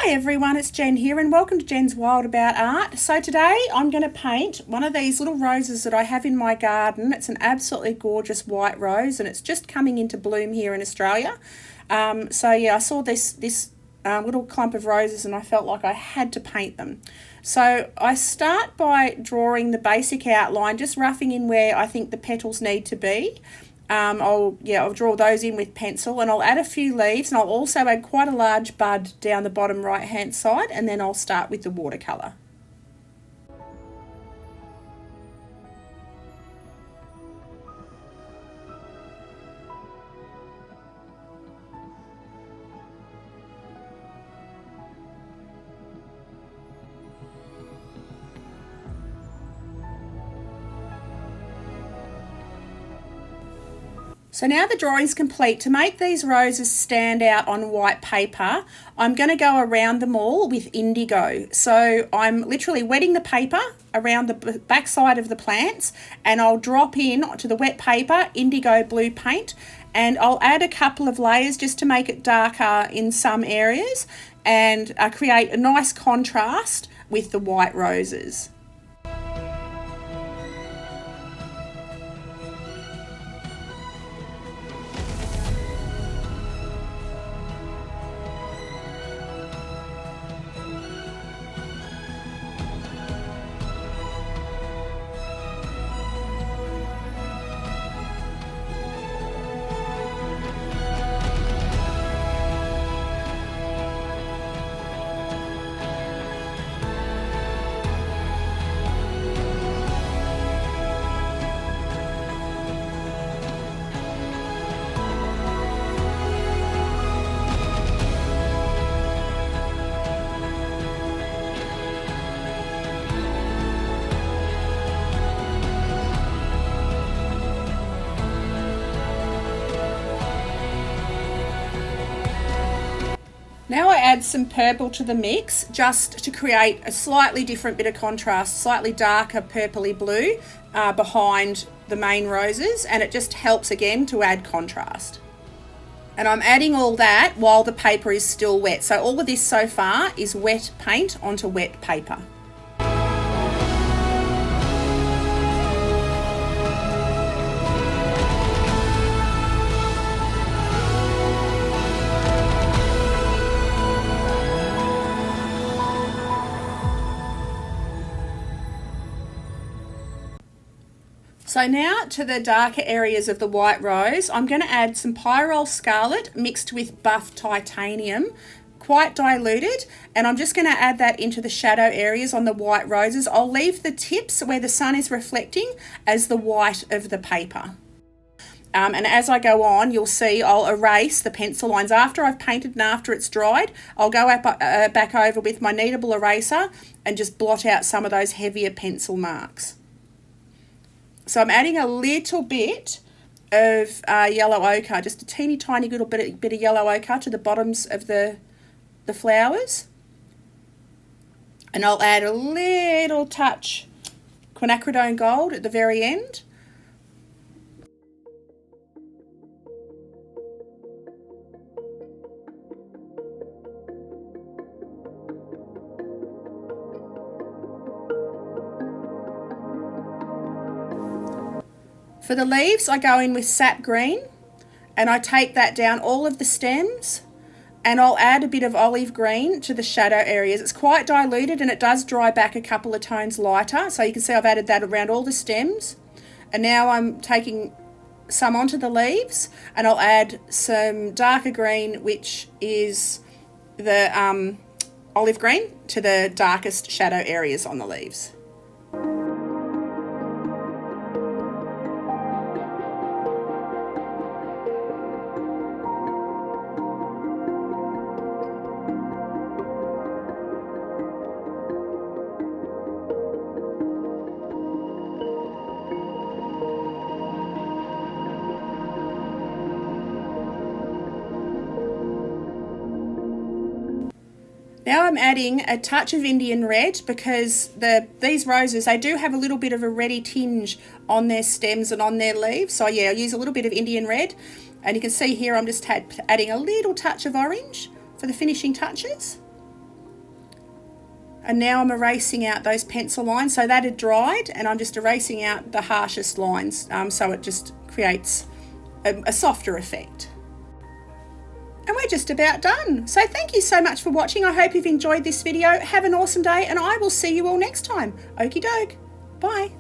Hi everyone, it's Jen here and welcome to Jen's Wild About Art. So today I'm going to paint one of these little roses that I have in my garden. It's an absolutely gorgeous white rose and it's just coming into bloom here in Australia. I saw this little clump of roses and I felt like I had to paint them. So I start by drawing the basic outline, just roughing in where I think the petals need to be. I'll draw those in with pencil and I'll add a few leaves, and I'll also add quite a large bud down the bottom right hand side, and then I'll start with the watercolour. So now the drawing's complete. To make these roses stand out on white paper, I'm going to go around them all with indigo. So I'm literally wetting the paper around the back side of the plants, and I'll drop in to the wet paper indigo blue paint, and I'll add a couple of layers just to make it darker in some areas and create a nice contrast with the white roses. Now I add some purple to the mix just to create a slightly different bit of contrast, slightly darker purpley blue behind the main roses, and it just helps again to add contrast. And I'm adding all that while the paper is still wet. So all of this so far is wet paint onto wet paper. So now to the darker areas of the white rose, I'm going to add some Pyrrole Scarlet mixed with buff titanium, quite diluted, and I'm just going to add that into the shadow areas on the white roses. I'll leave the tips where the sun is reflecting as the white of the paper. And as I go on, you'll see I'll erase the pencil lines. After I've painted and after it's dried, I'll go back over with my kneadable eraser and just blot out some of those heavier pencil marks. So I'm adding a little bit of yellow ochre, just a teeny tiny little bit of yellow ochre to the bottoms of the flowers. And I'll add a little touch quinacridone gold at the very end. For the leaves, I go in with sap green and I take that down all of the stems, and I'll add a bit of olive green to the shadow areas. It's quite diluted and it does dry back a couple of tones lighter. So you can see I've added that around all the stems. And now I'm taking some onto the leaves, and I'll add some darker green, which is the olive green, to the darkest shadow areas on the leaves. Now I'm adding a touch of Indian red because these roses, they do have a little bit of a reddy tinge on their stems and on their leaves. So yeah, I'll use a little bit of Indian red. And you can see here I'm just adding a little touch of orange for the finishing touches. And now I'm erasing out those pencil lines. So that had dried, and I'm just erasing out the harshest lines, so it just creates a softer effect. And we're just about done. So thank you so much for watching. I hope you've enjoyed this video. Have an awesome day, and I will see you all next time. Okie doke. Bye.